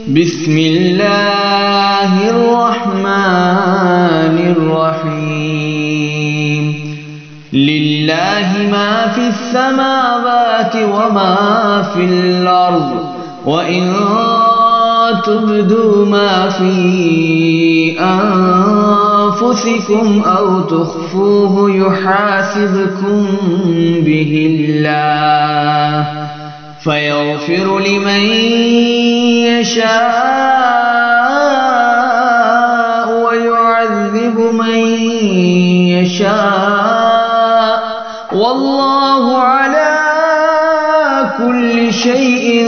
بسم الله الرحمن الرحيم لله ما في السماوات وما في الأرض وإن تبدوا ما في أنفسكم أو تخفوه يحاسبكم به الله فيغفر لمن يشاء ويعذب من يشاء والله على كل شيء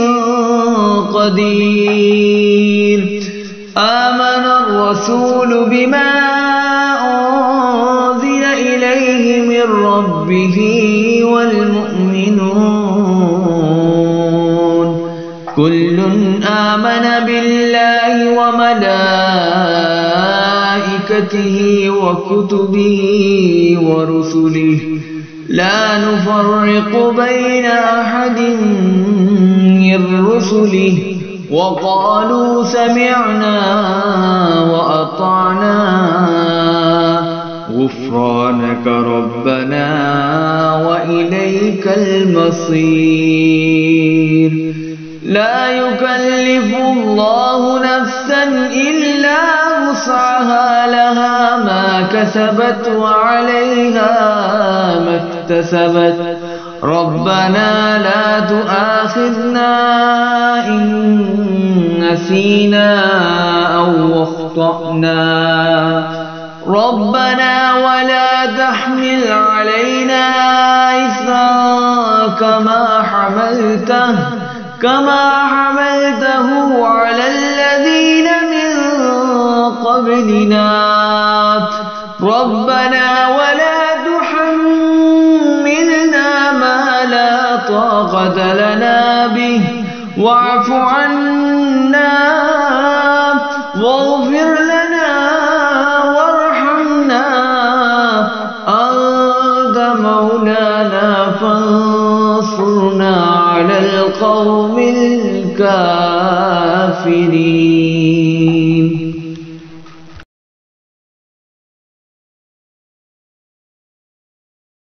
قدير آمن الرسول بما أنزل إليه من ربه والمؤمنون كل آمن بالله وملائكته وكتبه ورسله لا نفرق بين أحد من رسله وقالوا سمعنا وأطعنا غفرانك ربنا وإليك المصير لا يكلف الله نفسا إلا وسعها لها ما كسبت وعليها ما اكتسبت ربنا لا تؤاخذنا إن نسينا أو أخطأنا ربنا ولا تحمل علينا إثرا كما حملته على الذين من قبلنا ربنا ولا تحملنا ما لا طاقة لنا به واعف عنا واغفر لنا وارحمنا أنت مولانا فانصرنا على القوم الكافرين